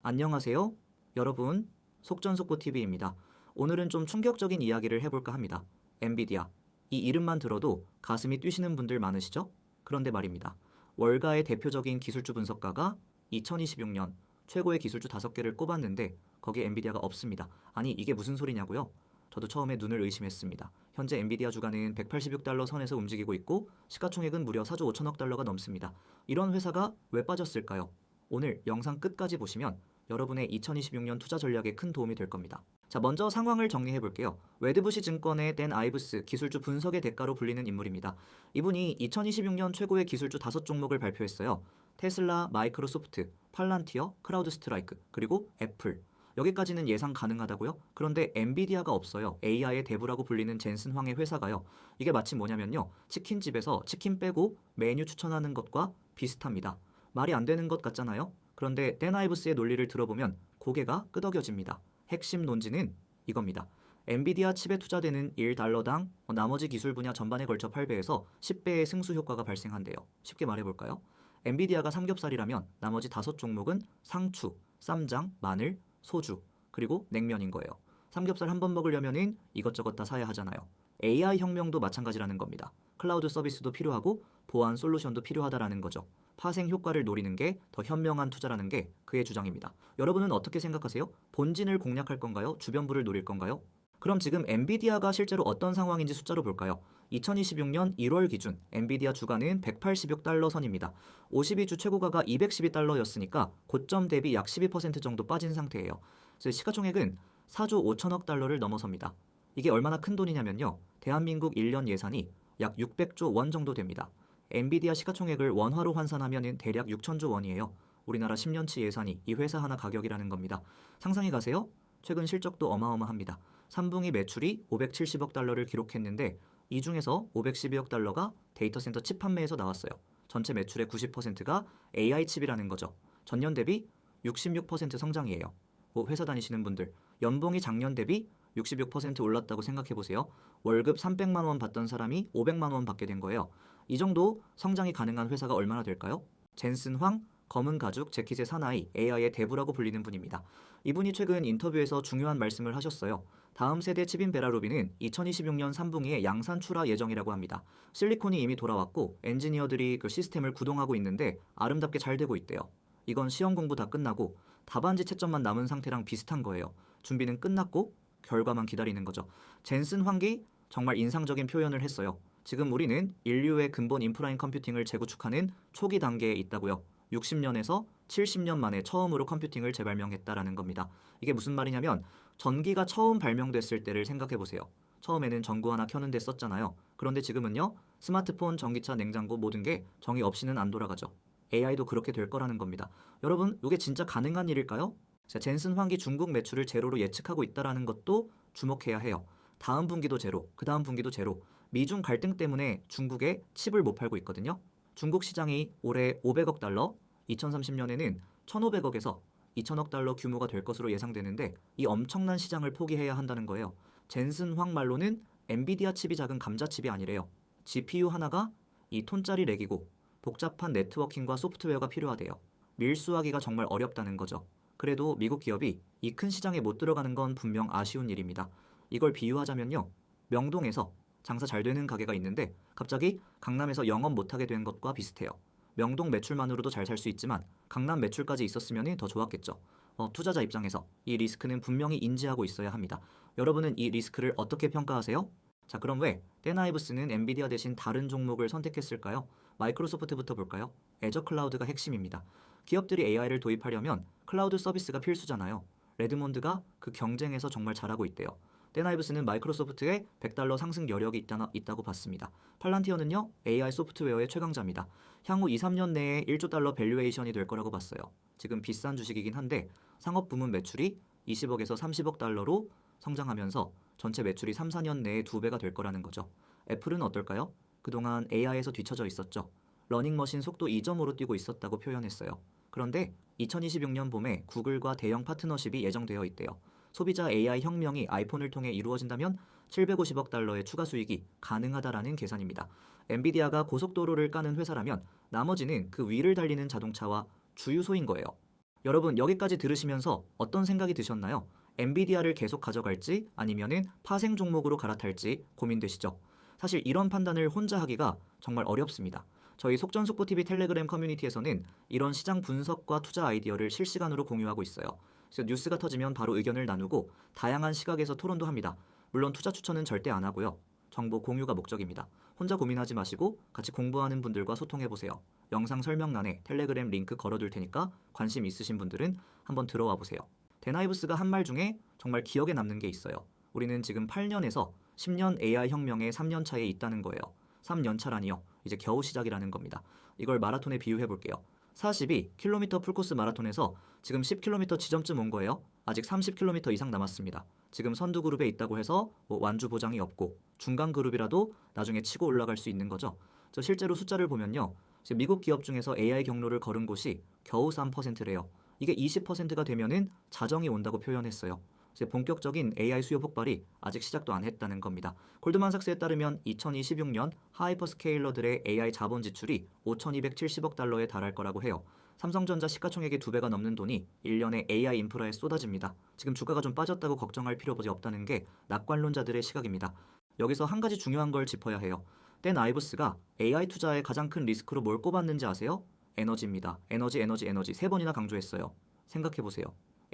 안녕하세요. 여러분, 속전속보TV입니다. 오늘은 좀 충격적인 이야기를 해볼까 합니다. 엔비디아. 이 이름만 들어도 가슴이 뛰시는 분들 많으시죠? 그런데 말입니다. 월가의 대표적인 기술주 분석가가 2026년 최고의 기술주 5개를 꼽았는데 거기에 엔비디아가 없습니다. 아니, 이게 무슨 소리냐고요? 저도 처음에 눈을 의심했습니다. 현재 엔비디아 주가는 186달러 선에서 움직이고 있고 시가총액은 무려 4조 5천억 달러가 넘습니다. 이런 회사가 왜 빠졌을까요? 오늘 영상 끝까지 보시면 여러분의 2026년 투자 전략에 큰 도움이 될 겁니다. 자, 먼저 상황을 정리해 볼게요. 웨드부시 증권의 댄 아이브스 기술주 분석의 대가로 불리는 인물입니다. 이분이 2026년 최고의 기술주 5종목을 발표했어요. 테슬라, 마이크로소프트, 팔란티어, 크라우드 스트라이크, 그리고 애플. 여기까지는 예상 가능하다고요? 그런데 엔비디아가 없어요. AI의 대부라고 불리는 젠슨 황의 회사가요. 이게 마치 뭐냐면요. 치킨집에서 치킨 빼고 메뉴 추천하는 것과 비슷합니다. 말이 안 되는 것 같잖아요? 그런데 댄 아이브스의 논리를 들어보면 고개가 끄덕여집니다. 핵심 논지는 이겁니다. 엔비디아 칩에 투자되는 1달러당 나머지 기술 분야 전반에 걸쳐 8배에서 10배의 승수 효과가 발생한대요. 쉽게 말해볼까요? 엔비디아가 삼겹살이라면 나머지 5종목은 상추, 쌈장, 마늘, 소주, 그리고 냉면인 거예요. 삼겹살 한 번 먹으려면은 이것저것 다 사야 하잖아요. AI 혁명도 마찬가지라는 겁니다. 클라우드 서비스도 필요하고 보안 솔루션도 필요하다라는 거죠. 파생 효과를 노리는 게 더 현명한 투자라는 게 그의 주장입니다. 여러분은 어떻게 생각하세요? 본진을 공략할 건가요? 주변부를 노릴 건가요? 그럼 지금 엔비디아가 실제로 어떤 상황인지 숫자로 볼까요? 2026년 1월 기준 엔비디아 주가는 186달러 선입니다. 52주 최고가가 212달러였으니까 고점 대비 약 12% 정도 빠진 상태예요. 그래서 시가총액은 4조 5천억 달러를 넘어섭니다. 이게 얼마나 큰 돈이냐면요. 대한민국 1년 예산이 약 600조 원 정도 됩니다. 엔비디아 시가총액을 원화로 환산하면 대략 6천조 원이에요. 우리나라 10년치 예산이 이 회사 하나 가격이라는 겁니다. 상상해 가세요? 최근 실적도 어마어마합니다. 3분기 매출이 570억 달러를 기록했는데 이 중에서 512억 달러가 데이터 센터 칩 판매에서 나왔어요. 전체 매출의 90%가 AI 칩이라는 거죠. 전년 대비 66% 성장이에요. 회사 다니시는 분들, 연봉이 작년 대비 66% 올랐다고 생각해 보세요. 월급 300만 원 받던 사람이 500만 원 받게 된 거예요. 이 정도 성장이 가능한 회사가 얼마나 될까요? 젠슨 황, 검은 가죽, 재킷의 사나이, AI의 대부라고 불리는 분입니다. 이분이 최근 인터뷰에서 중요한 말씀을 하셨어요. 다음 세대 칩인 베라루비는 2026년 3분기에 양산 출하 예정이라고 합니다. 실리콘이 이미 돌아왔고 엔지니어들이 그 시스템을 구동하고 있는데 아름답게 잘 되고 있대요. 이건 시험 공부 다 끝나고 답안지 채점만 남은 상태랑 비슷한 거예요. 준비는 끝났고 결과만 기다리는 거죠. 젠슨 황기 정말 인상적인 표현을 했어요. 지금 우리는 인류의 근본 인프라인 컴퓨팅을 재구축하는 초기 단계에 있다고요. 60년에서 70년 만에 처음으로 컴퓨팅을 재발명했다라는 겁니다. 이게 무슨 말이냐면 전기가 처음 발명됐을 때를 생각해 보세요. 처음에는 전구 하나 켜는데 썼잖아요. 그런데 지금은요. 스마트폰, 전기차, 냉장고 모든 게 전기 없이는 안 돌아가죠. AI도 그렇게 될 거라는 겁니다. 여러분, 이게 진짜 가능한 일일까요? 자, 젠슨 황기 중국 매출을 제로로 예측하고 있다라는 것도 주목해야 해요. 다음 분기도 제로, 그 다음 분기도 제로. 미중 갈등 때문에 중국에 칩을 못 팔고 있거든요. 중국 시장이 올해 500억 달러, 2030년에는 1,500억에서 2,000억 달러 규모가 될 것으로 예상되는데 이 엄청난 시장을 포기해야 한다는 거예요. 젠슨 황 말로는 엔비디아 칩이 작은 감자칩이 아니래요. GPU 하나가 이 톤짜리 렉이고 복잡한 네트워킹과 소프트웨어가 필요하대요. 밀수하기가 정말 어렵다는 거죠. 그래도 미국 기업이 이 큰 시장에 못 들어가는 건 분명 아쉬운 일입니다. 이걸 비유하자면요. 명동에서 장사 잘 되는 가게가 있는데 갑자기 강남에서 영업 못하게 된 것과 비슷해요. 명동 매출만으로도 잘 살 수 있지만 강남 매출까지 있었으면 더 좋았겠죠. 투자자 입장에서 이 리스크는 분명히 인지하고 있어야 합니다. 여러분은 이 리스크를 어떻게 평가하세요? 자, 그럼 왜 댄 아이브스는 엔비디아 대신 다른 종목을 선택했을까요? 마이크로소프트부터 볼까요? 애저 클라우드가 핵심입니다. 기업들이 AI를 도입하려면 클라우드 서비스가 필수잖아요. 레드몬드가 그 경쟁에서 정말 잘하고 있대요. 댄 아이브스는 마이크로소프트에 100달러 상승 여력이 있다고 봤습니다. 팔란티어는요, AI 소프트웨어의 최강자입니다. 향후 2, 3년 내에 1조 달러 밸류에이션이 될 거라고 봤어요. 지금 비싼 주식이긴 한데 상업 부문 매출이 20억에서 30억 달러로 성장하면서 전체 매출이 3, 4년 내에 2배가 될 거라는 거죠. 애플은 어떨까요? 그동안 AI에서 뒤처져 있었죠. 러닝머신 속도 2점으로 뛰고 있었다고 표현했어요. 그런데 2026년 봄에 구글과 대형 파트너십이 예정되어 있대요. 소비자 AI 혁명이 아이폰을 통해 이루어진다면 750억 달러의 추가 수익이 가능하다라는 계산입니다. 엔비디아가 고속도로를 까는 회사라면 나머지는 그 위를 달리는 자동차와 주유소인 거예요. 여러분 여기까지 들으시면서 어떤 생각이 드셨나요? 엔비디아를 계속 가져갈지 아니면은 파생 종목으로 갈아탈지 고민되시죠? 사실 이런 판단을 혼자 하기가 정말 어렵습니다. 저희 속전속보TV 텔레그램 커뮤니티에서는 이런 시장 분석과 투자 아이디어를 실시간으로 공유하고 있어요. 그래서 뉴스가 터지면 바로 의견을 나누고 다양한 시각에서 토론도 합니다. 물론 투자 추천은 절대 안 하고요. 정보 공유가 목적입니다. 혼자 고민하지 마시고 같이 공부하는 분들과 소통해보세요. 영상 설명란에 텔레그램 링크 걸어둘 테니까 관심 있으신 분들은 한번 들어와 보세요. 데나이브스가 한 말 중에 정말 기억에 남는 게 있어요. 우리는 지금 8년에서 10년 AI 혁명의 3년 차에 있다는 거예요. 3년 차라니요. 이제 겨우 시작이라는 겁니다. 이걸 마라톤에 비유해 볼게요. 42km 풀코스 마라톤에서 지금 10km 지점쯤 온 거예요. 아직 30km 이상 남았습니다. 지금 선두 그룹에 있다고 해서 완주 보장이 없고 중간 그룹이라도 나중에 치고 올라갈 수 있는 거죠. 저 실제로 숫자를 보면요. 지금 미국 기업 중에서 AI 경로를 걸은 곳이 겨우 3%래요. 이게 20%가 되면은 자정이 온다고 표현했어요. 이제 본격적인 AI 수요 폭발이 아직 시작도 안 했다는 겁니다. 골드만삭스에 따르면 2026년 하이퍼스케일러들의 AI 자본 지출이 5,270억 달러에 달할 거라고 해요. 삼성전자 시가총액의 2배가 넘는 돈이 1년에 AI 인프라에 쏟아집니다. 지금 주가가 좀 빠졌다고 걱정할 필요가 없다는 게 낙관론자들의 시각입니다. 여기서 한 가지 중요한 걸 짚어야 해요. 댄 아이브스가 AI 투자의 가장 큰 리스크로 뭘 꼽았는지 아세요? 에너지입니다. 에너지 3번이나 강조했어요. 생각해보세요.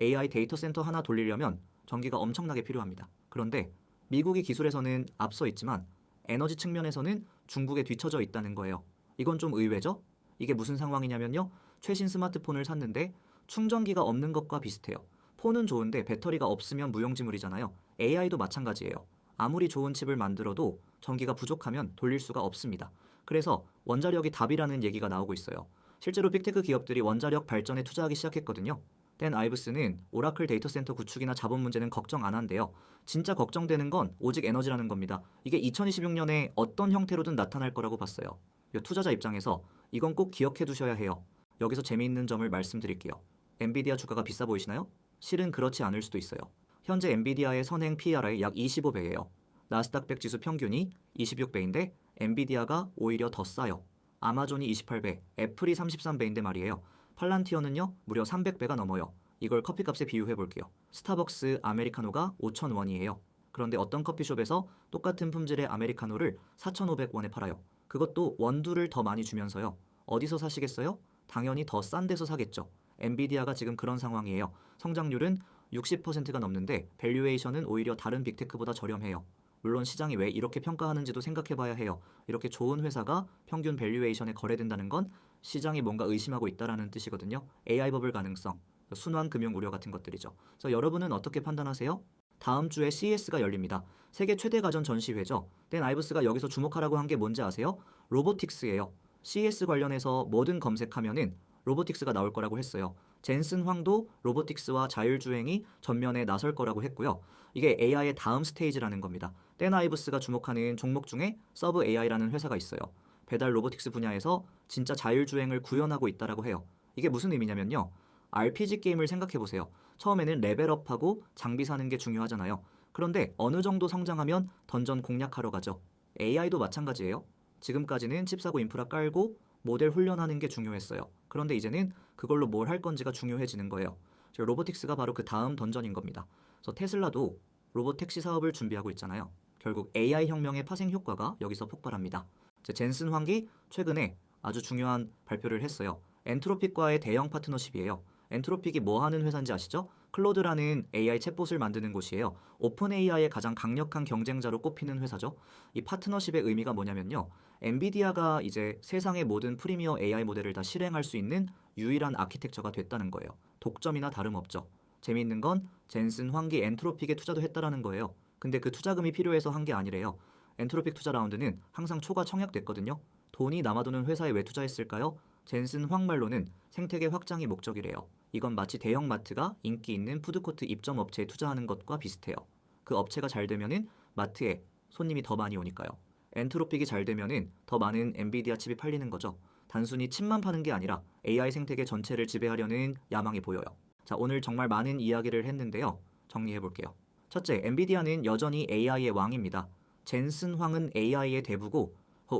AI 데이터 센터 하나 돌리려면 전기가 엄청나게 필요합니다. 그런데 미국이 기술에서는 앞서 있지만 에너지 측면에서는 중국에 뒤처져 있다는 거예요. 이건 좀 의외죠? 이게 무슨 상황이냐면요. 최신 스마트폰을 샀는데 충전기가 없는 것과 비슷해요. 폰은 좋은데 배터리가 없으면 무용지물이잖아요. AI도 마찬가지예요. 아무리 좋은 칩을 만들어도 전기가 부족하면 돌릴 수가 없습니다. 그래서 원자력이 답이라는 얘기가 나오고 있어요. 실제로 빅테크 기업들이 원자력 발전에 투자하기 시작했거든요. 댄 아이브스는 오라클 데이터 센터 구축이나 자본 문제는 걱정 안 한대요. 진짜 걱정되는 건 오직 에너지라는 겁니다. 이게 2026년에 어떤 형태로든 나타날 거라고 봤어요. 투자자 입장에서 이건 꼭 기억해 두셔야 해요. 여기서 재미있는 점을 말씀드릴게요. 엔비디아 주가가 비싸 보이시나요? 실은 그렇지 않을 수도 있어요. 현재 엔비디아의 선행 PR이 약 25배예요. 나스닥 100 지수 평균이 26배인데 엔비디아가 오히려 더 싸요. 아마존이 28배, 애플이 33배인데 말이에요. 팔란티어는요 무려 300배가 넘어요. 이걸 커피값에 비유해 볼게요. 스타벅스 아메리카노가 5,000원이에요. 그런데 어떤 커피숍에서 똑같은 품질의 아메리카노를 4,500원에 팔아요. 그것도 원두를 더 많이 주면서요. 어디서 사시겠어요? 당연히 더 싼 데서 사겠죠. 엔비디아가 지금 그런 상황이에요. 성장률은 60%가 넘는데 밸류에이션은 오히려 다른 빅테크보다 저렴해요. 물론 시장이 왜 이렇게 평가하는지도 생각해봐야 해요. 이렇게 좋은 회사가 평균 밸류에이션에 거래된다는 건 시장이 뭔가 의심하고 있다라는 뜻이거든요. AI 버블 가능성, 순환 금융 우려 같은 것들이죠. 그래서 여러분은 어떻게 판단하세요? 다음 주에 CES가 열립니다. 세계 최대 가전 전시회죠. 댄 아이브스가 여기서 주목하라고 한 게 뭔지 아세요? 로보틱스예요. CES 관련해서 뭐든 검색하면은 로보틱스가 나올 거라고 했어요. 젠슨 황도 로보틱스와 자율주행이 전면에 나설 거라고 했고요. 이게 AI의 다음 스테이지라는 겁니다. 댄 아이브스가 주목하는 종목 중에 서브 AI라는 회사가 있어요. 배달 로보틱스 분야에서 진짜 자율주행을 구현하고 있다라고 해요. 이게 무슨 의미냐면요. RPG 게임을 생각해보세요. 처음에는 레벨업하고 장비 사는 게 중요하잖아요. 그런데 어느 정도 성장하면 던전 공략하러 가죠. AI도 마찬가지예요. 지금까지는 칩 사고 인프라 깔고 모델 훈련하는 게 중요했어요. 그런데 이제는 그걸로 뭘 할 건지가 중요해지는 거예요. 로보틱스가 바로 그 다음 던전인 겁니다. 그래서 테슬라도 로봇 택시 사업을 준비하고 있잖아요. 결국 AI 혁명의 파생 효과가 여기서 폭발합니다. 젠슨 황기 최근에 아주 중요한 발표를 했어요. 엔트로픽과의 대형 파트너십이에요. 엔트로픽이 뭐 하는 회사인지 아시죠? 클로드라는 AI 챗봇을 만드는 곳이에요. 오픈 AI의 가장 강력한 경쟁자로 꼽히는 회사죠. 이 파트너십의 의미가 뭐냐면요. 엔비디아가 이제 세상의 모든 프리미어 AI 모델을 다 실행할 수 있는 유일한 아키텍처가 됐다는 거예요. 독점이나 다름없죠. 재미있는 건 젠슨 황기 엔트로픽에 투자도 했다라는 거예요. 근데 그 투자금이 필요해서 한 게 아니래요. 엔트로픽 투자 라운드는 항상 초과 청약됐거든요. 돈이 남아도는 회사에 왜 투자했을까요? 젠슨 황 말로는 생태계 확장이 목적이래요. 이건 마치 대형마트가 인기 있는 푸드코트 입점 업체에 투자하는 것과 비슷해요. 그 업체가 잘 되면은 마트에 손님이 더 많이 오니까요. 엔트로픽이 잘 되면은 더 많은 엔비디아 칩이 팔리는 거죠. 단순히 칩만 파는 게 아니라 AI 생태계 전체를 지배하려는 야망이 보여요. 자, 오늘 정말 많은 이야기를 했는데요. 정리해 볼게요. 첫째, 엔비디아는 여전히 AI의 왕입니다. 젠슨 황은 AI의 대부고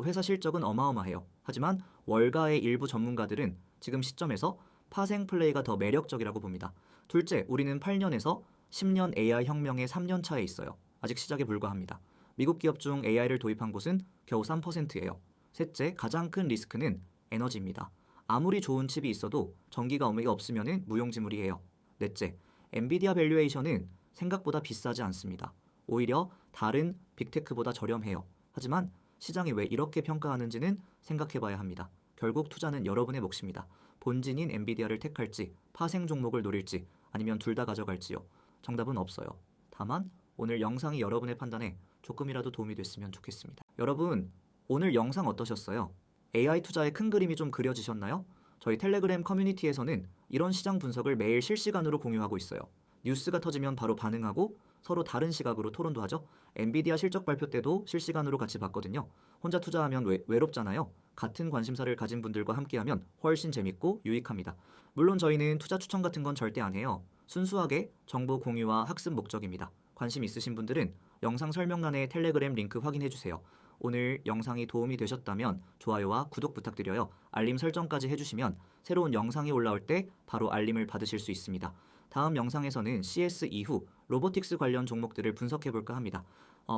회사 실적은 어마어마해요. 하지만 월가의 일부 전문가들은 지금 시점에서 파생 플레이가 더 매력적이라고 봅니다. 둘째, 우리는 8년에서 10년 AI 혁명의 3년 차에 있어요. 아직 시작에 불과합니다. 미국 기업 중 AI를 도입한 곳은 겨우 3%예요. 셋째, 가장 큰 리스크는 에너지입니다. 아무리 좋은 칩이 있어도 전기가 없으면 무용지물이에요. 넷째, 엔비디아 밸류에이션은 생각보다 비싸지 않습니다. 오히려 다른 빅테크보다 저렴해요. 하지만 시장이 왜 이렇게 평가하는지는 생각해봐야 합니다. 결국 투자는 여러분의 몫입니다. 본진인 엔비디아를 택할지, 파생 종목을 노릴지, 아니면 둘 다 가져갈지요. 정답은 없어요. 다만 오늘 영상이 여러분의 판단에 조금이라도 도움이 됐으면 좋겠습니다. 여러분, 오늘 영상 어떠셨어요? AI 투자의 큰 그림이 좀 그려지셨나요? 저희 텔레그램 커뮤니티에서는 이런 시장 분석을 매일 실시간으로 공유하고 있어요. 뉴스가 터지면 바로 반응하고 서로 다른 시각으로 토론도 하죠. 엔비디아 실적 발표 때도 실시간으로 같이 봤거든요. 혼자 투자하면 외롭잖아요. 같은 관심사를 가진 분들과 함께하면 훨씬 재밌고 유익합니다. 물론 저희는 투자 추천 같은 건 절대 안 해요. 순수하게 정보 공유와 학습 목적입니다. 관심 있으신 분들은 영상 설명란에 텔레그램 링크 확인해주세요. 오늘 영상이 도움이 되셨다면 좋아요와 구독 부탁드려요. 알림 설정까지 해주시면 새로운 영상이 올라올 때 바로 알림을 받으실 수 있습니다. 다음 영상에서는 CS 이후 로보틱스 관련 종목들을 분석해볼까 합니다.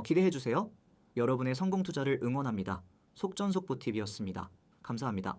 기대해주세요. 여러분의 성공 투자를 응원합니다. 속전속보TV였습니다. 감사합니다.